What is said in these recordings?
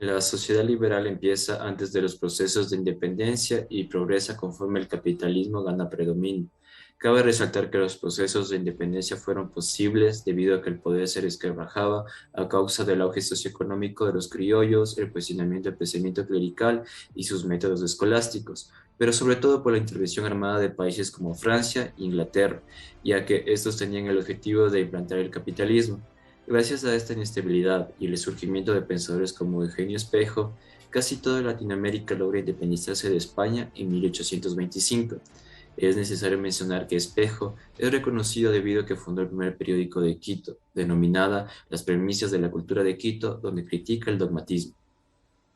La sociedad liberal empieza antes de los procesos de independencia y progresa conforme el capitalismo gana predominio. Cabe resaltar que los procesos de independencia fueron posibles debido a que el poder se resquebrajaba a causa del auge socioeconómico de los criollos, el cuestionamiento del pensamiento clerical y sus métodos escolásticos, pero sobre todo por la intervención armada de países como Francia e Inglaterra, ya que estos tenían el objetivo de implantar el capitalismo. Gracias a esta inestabilidad y el surgimiento de pensadores como Eugenio Espejo, casi toda Latinoamérica logra independizarse de España en 1825. Es necesario mencionar que Espejo es reconocido debido a que fundó el primer periódico de Quito, denominada Las Premisas de la Cultura de Quito, donde critica el dogmatismo.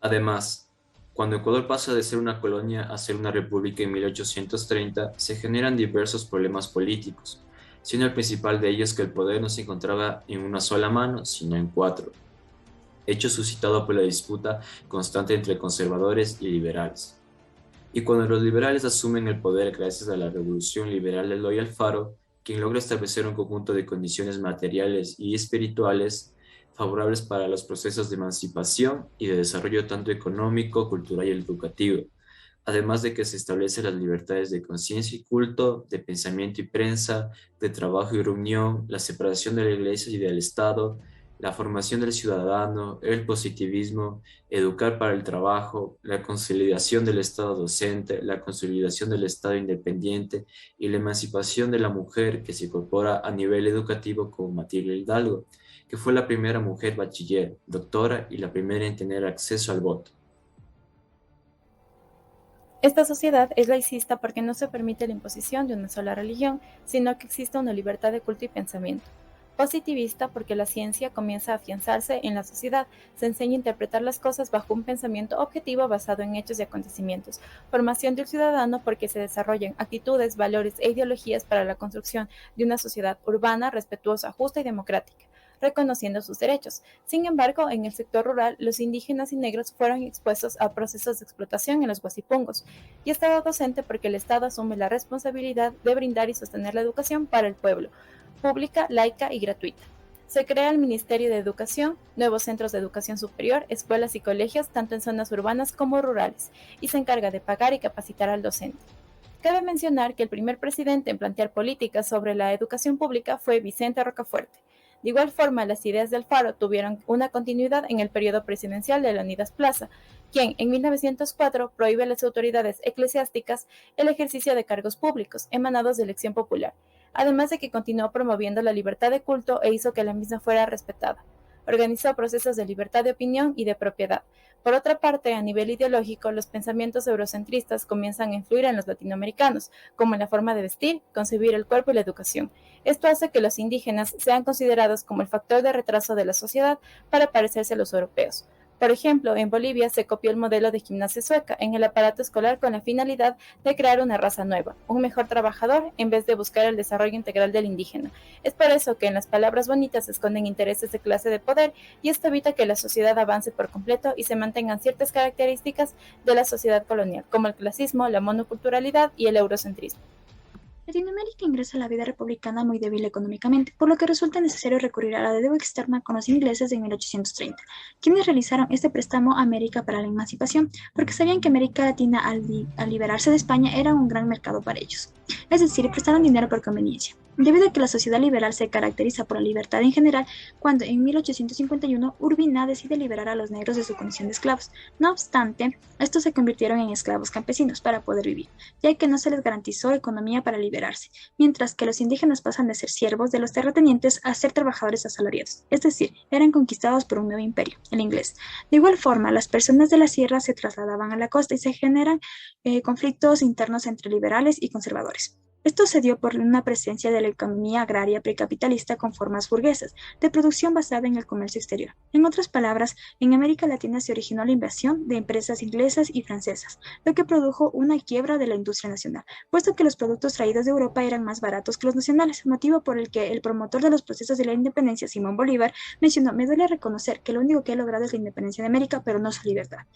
Además, cuando Ecuador pasa de ser una colonia a ser una república en 1830, se generan diversos problemas políticos, siendo el principal de ellos que el poder no se encontraba en una sola mano, sino en cuatro, hecho suscitado por la disputa constante entre conservadores y liberales. Y cuando los liberales asumen el poder gracias a la revolución liberal de Eloy Alfaro, quien logra establecer un conjunto de condiciones materiales y espirituales favorables para los procesos de emancipación y de desarrollo tanto económico, cultural y educativo, además de que se establecen las libertades de conciencia y culto, de pensamiento y prensa, de trabajo y reunión, la separación de la Iglesia y del Estado, la formación del ciudadano, el positivismo, educar para el trabajo, la consolidación del Estado docente, la consolidación del Estado independiente y la emancipación de la mujer que se incorpora a nivel educativo como Matilde Hidalgo, que fue la primera mujer bachiller, doctora y la primera en tener acceso al voto. Esta sociedad es laicista porque no se permite la imposición de una sola religión, sino que existe una libertad de culto y pensamiento. Positivista porque la ciencia comienza a afianzarse en la sociedad, se enseña a interpretar las cosas bajo un pensamiento objetivo basado en hechos y acontecimientos. Formación del ciudadano porque se desarrollan actitudes, valores e ideologías para la construcción de una sociedad urbana, respetuosa, justa y democrática, reconociendo sus derechos. Sin embargo, en el sector rural, los indígenas y negros fueron expuestos a procesos de explotación en los guasipungos, y Estado docente porque el Estado asume la responsabilidad de brindar y sostener la educación para el pueblo, pública, laica y gratuita. Se crea el Ministerio de Educación, nuevos centros de educación superior, escuelas y colegios, tanto en zonas urbanas como rurales, y se encarga de pagar y capacitar al docente. Cabe mencionar que el primer presidente en plantear políticas sobre la educación pública fue Vicente Rocafuerte. De igual forma, las ideas de Alfaro tuvieron una continuidad en el periodo presidencial de Leonidas Plaza, quien en 1904 prohíbe a las autoridades eclesiásticas el ejercicio de cargos públicos emanados de elección popular, además de que continuó promoviendo la libertad de culto e hizo que la misma fuera respetada. Organizó procesos de libertad de opinión y de propiedad. Por otra parte, a nivel ideológico, los pensamientos eurocentristas comienzan a influir en los latinoamericanos, como en la forma de vestir, concebir el cuerpo y la educación. Esto hace que los indígenas sean considerados como el factor de retraso de la sociedad para parecerse a los europeos. Por ejemplo, en Bolivia se copió el modelo de gimnasia sueca en el aparato escolar con la finalidad de crear una raza nueva, un mejor trabajador, en vez de buscar el desarrollo integral del indígena. Es por eso que en las palabras bonitas se esconden intereses de clase de poder, y esto evita que la sociedad avance por completo y se mantengan ciertas características de la sociedad colonial, como el clasismo, la monoculturalidad y el eurocentrismo. Latinoamérica ingresa a la vida republicana muy débil económicamente, por lo que resulta necesario recurrir a la deuda externa con los ingleses en 1830, quienes realizaron este préstamo a América para la emancipación, porque sabían que América Latina al liberarse de España era un gran mercado para ellos. Es decir, prestaron dinero por conveniencia. Debido a que la sociedad liberal se caracteriza por la libertad en general, cuando en 1851 Urbina decide liberar a los negros de su condición de esclavos. No obstante, estos se convirtieron en esclavos campesinos para poder vivir, ya que no se les garantizó economía para liberarse, mientras que los indígenas pasan de ser siervos de los terratenientes a ser trabajadores asalariados, es decir, eran conquistados por un nuevo imperio, el inglés. De igual forma, las personas de la sierra se trasladaban a la costa y se generan conflictos internos entre liberales y conservadores. Esto se dio por una presencia de la economía agraria precapitalista con formas burguesas, de producción basada en el comercio exterior. En otras palabras, en América Latina se originó la invasión de empresas inglesas y francesas, lo que produjo una quiebra de la industria nacional, puesto que los productos traídos de Europa eran más baratos que los nacionales, motivo por el que el promotor de los procesos de la independencia, Simón Bolívar, mencionó: "Me duele reconocer que lo único que he logrado es la independencia de América, pero no su libertad".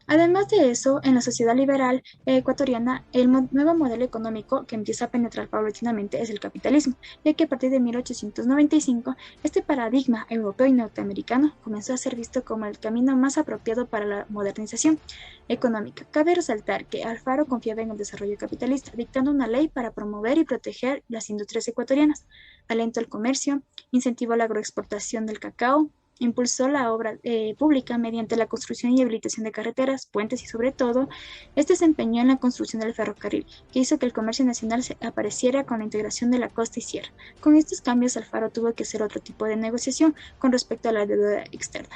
Además de eso, en la sociedad liberal ecuatoriana, el nuevo modelo económico que empieza a penetrar paulatinamente es el capitalismo, ya que a partir de 1895, este paradigma europeo y norteamericano comenzó a ser visto como el camino más apropiado para la modernización económica. Cabe resaltar que Alfaro confiaba en el desarrollo capitalista, dictando una ley para promover y proteger las industrias ecuatorianas, alentó el comercio, incentivó la agroexportación del cacao, impulsó la obra pública mediante la construcción y habilitación de carreteras, puentes y sobre todo, este se empeñó en la construcción del ferrocarril, que hizo que el comercio nacional se apareciera con la integración de la costa y sierra. Con estos cambios, Alfaro tuvo que hacer otro tipo de negociación con respecto a la deuda externa,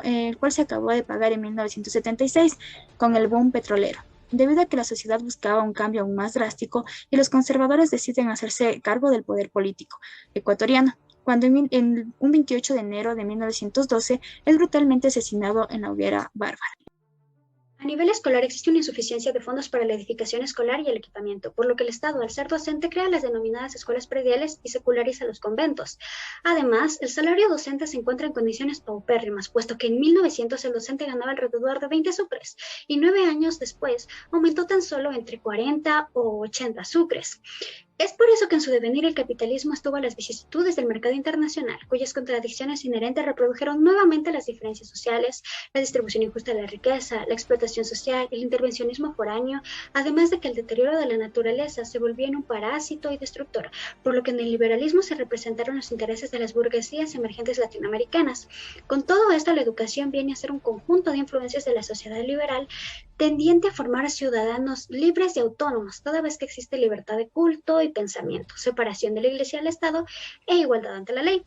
el cual se acabó de pagar en 1976 con el boom petrolero. Debido a que la sociedad buscaba un cambio aún más drástico y los conservadores deciden hacerse cargo del poder político ecuatoriano, cuando en un 28 de enero de 1912 es brutalmente asesinado en la hoguera bárbara. A nivel escolar existe una insuficiencia de fondos para la edificación escolar y el equipamiento, por lo que el Estado, al ser docente, crea las denominadas escuelas prediales y seculariza los conventos. Además, el salario docente se encuentra en condiciones paupérrimas, puesto que en 1900 el docente ganaba alrededor de 20 sucres y 9 años después aumentó tan solo entre 40 o 80 sucres. Es por eso que en su devenir el capitalismo estuvo a las vicisitudes del mercado internacional, cuyas contradicciones inherentes reprodujeron nuevamente las diferencias sociales, la distribución injusta de la riqueza, la explotación social, el intervencionismo foráneo, además de que el deterioro de la naturaleza se volvía en un parásito y destructor, por lo que en el liberalismo se representaron los intereses de las burguesías emergentes latinoamericanas. Con todo esto, la educación viene a ser un conjunto de influencias de la sociedad liberal tendiente a formar ciudadanos libres y autónomos, toda vez que existe libertad de culto y pensamiento, separación de la Iglesia del Estado e igualdad ante la ley.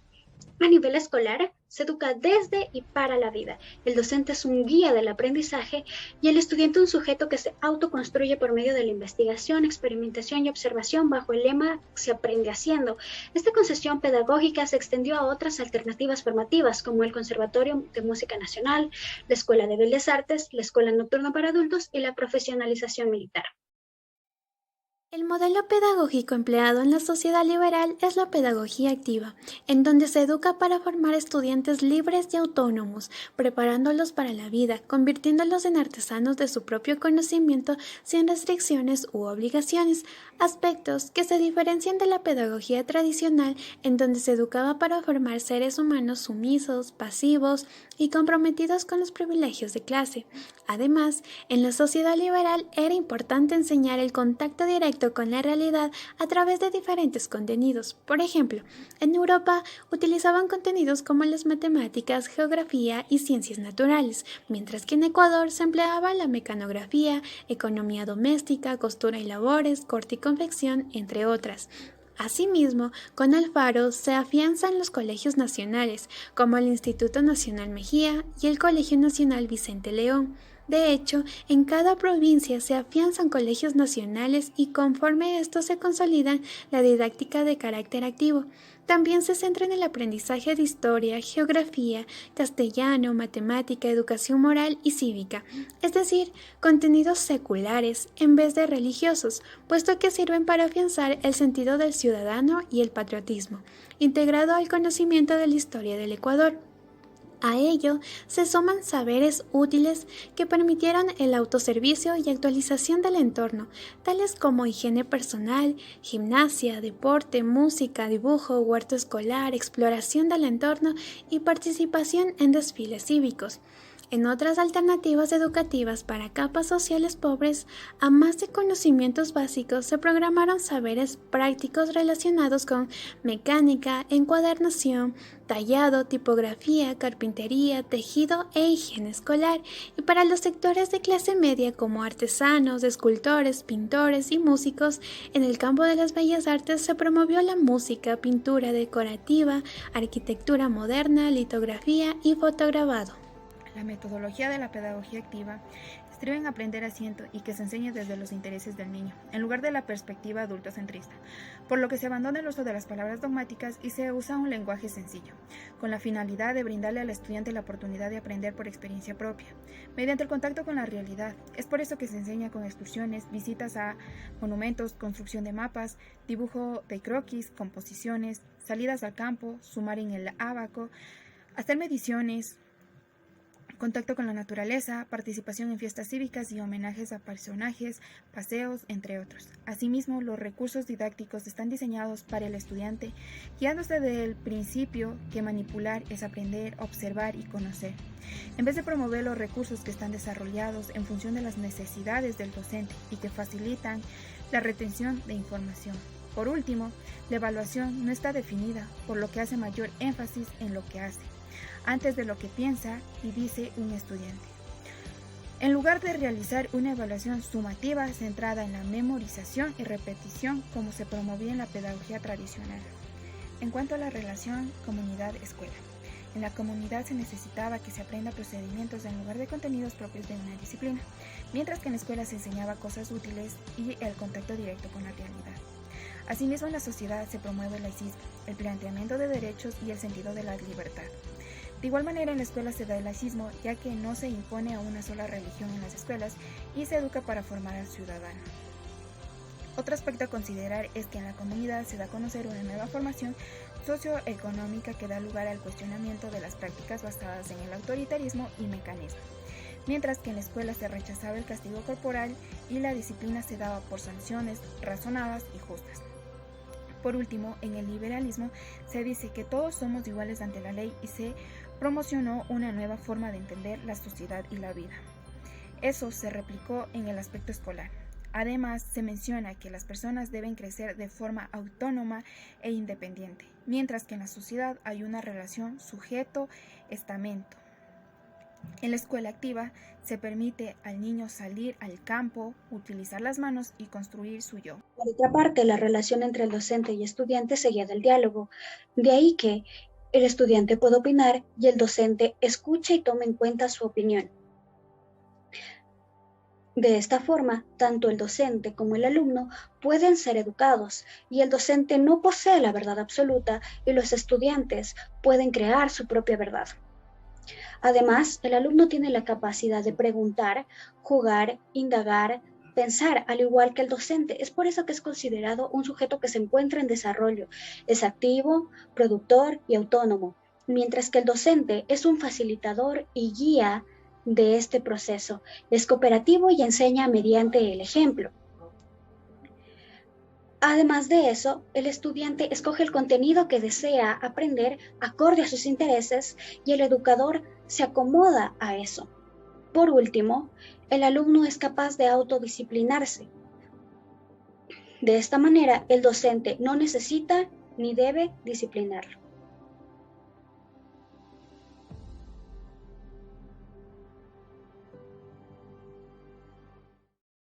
A nivel escolar, se educa desde y para la vida. El docente es un guía del aprendizaje y el estudiante un sujeto que se autoconstruye por medio de la investigación, experimentación y observación bajo el lema "se aprende haciendo". Esta concesión pedagógica se extendió a otras alternativas formativas como el Conservatorio de Música Nacional, la Escuela de Bellas Artes, la Escuela Nocturna para Adultos y la profesionalización militar. El modelo pedagógico empleado en la sociedad liberal es la pedagogía activa, en donde se educa para formar estudiantes libres y autónomos, preparándolos para la vida, convirtiéndolos en artesanos de su propio conocimiento sin restricciones u obligaciones, aspectos que se diferencian de la pedagogía tradicional, en donde se educaba para formar seres humanos sumisos, pasivos y comprometidos con los privilegios de clase. Además, en la sociedad liberal era importante enseñar el contacto directo con la realidad a través de diferentes contenidos. Por ejemplo, en Europa utilizaban contenidos como las matemáticas, geografía y ciencias naturales, mientras que en Ecuador se empleaba la mecanografía, economía doméstica, costura y labores, corte y confección, entre otras. Asimismo, con Alfaro se afianzan los colegios nacionales, como el Instituto Nacional Mejía y el Colegio Nacional Vicente León. De hecho, en cada provincia se afianzan colegios nacionales y conforme estos se consolidan la didáctica de carácter activo. También se centra en el aprendizaje de historia, geografía, castellano, matemática, educación moral y cívica, es decir, contenidos seculares en vez de religiosos, puesto que sirven para afianzar el sentido del ciudadano y el patriotismo, integrado al conocimiento de la historia del Ecuador. A ello se suman saberes útiles que permitieron el autoservicio y actualización del entorno, tales como higiene personal, gimnasia, deporte, música, dibujo, huerto escolar, exploración del entorno y participación en desfiles cívicos. En otras alternativas educativas para capas sociales pobres, a más de conocimientos básicos, se programaron saberes prácticos relacionados con mecánica, encuadernación, tallado, tipografía, carpintería, tejido e higiene escolar, y para los sectores de clase media como artesanos, escultores, pintores y músicos, en el campo de las bellas artes se promovió la música, pintura decorativa, arquitectura moderna, litografía y fotograbado. La metodología de la pedagogía activa estriba en aprender asiento y que se enseñe desde los intereses del niño, en lugar de la perspectiva adultocentrista, por lo que se abandona el uso de las palabras dogmáticas y se usa un lenguaje sencillo, con la finalidad de brindarle al estudiante la oportunidad de aprender por experiencia propia, mediante el contacto con la realidad. Es por eso que se enseña con excursiones, visitas a monumentos, construcción de mapas, dibujo de croquis, composiciones, salidas al campo, sumar en el ábaco, hacer mediciones, contacto con la naturaleza, participación en fiestas cívicas y homenajes a personajes, paseos, entre otros. Asimismo, los recursos didácticos están diseñados para el estudiante, guiándose del principio que manipular es aprender, observar y conocer, en vez de promover los recursos que están desarrollados en función de las necesidades del docente y que facilitan la retención de información. Por último, la evaluación no está definida, por lo que hace mayor énfasis en lo que hace, antes de lo que piensa y dice un estudiante. En lugar de realizar una evaluación sumativa centrada en la memorización y repetición como se promovía en la pedagogía tradicional. En cuanto a la relación comunidad-escuela, en la comunidad se necesitaba que se aprenda procedimientos en lugar de contenidos propios de una disciplina, mientras que en la escuela se enseñaba cosas útiles y el contacto directo con la realidad. Asimismo, en la sociedad se promueve el laicismo, el planteamiento de derechos y el sentido de la libertad. De igual manera, en la escuela se da el laicismo, ya que no se impone a una sola religión en las escuelas y se educa para formar al ciudadano. Otro aspecto a considerar es que en la comunidad se da a conocer una nueva formación socioeconómica que da lugar al cuestionamiento de las prácticas basadas en el autoritarismo y mecanismo, mientras que en la escuela se rechazaba el castigo corporal y la disciplina se daba por sanciones razonadas y justas. Por último, en el liberalismo se dice que todos somos iguales ante la ley y se promocionó una nueva forma de entender la sociedad y la vida. Eso se replicó en el aspecto escolar. Además, se menciona que las personas deben crecer de forma autónoma e independiente, mientras que en la sociedad hay una relación sujeto-estamento. En la escuela activa se permite al niño salir al campo, utilizar las manos y construir su yo. Por otra parte, la relación entre el docente y estudiante se guía del diálogo. De ahí que el estudiante puede opinar y el docente escucha y toma en cuenta su opinión. De esta forma, tanto el docente como el alumno pueden ser educados y el docente no posee la verdad absoluta y los estudiantes pueden crear su propia verdad. Además, el alumno tiene la capacidad de preguntar, jugar, indagar, pensar, al igual que el docente. Es por eso que es considerado un sujeto que se encuentra en desarrollo. Es activo, productor y autónomo, mientras que el docente es un facilitador y guía de este proceso. Es cooperativo y enseña mediante el ejemplo. Además de eso, el estudiante escoge el contenido que desea aprender acorde a sus intereses y el educador se acomoda a eso. Por último, el alumno es capaz de autodisciplinarse. De esta manera, el docente no necesita ni debe disciplinarlo.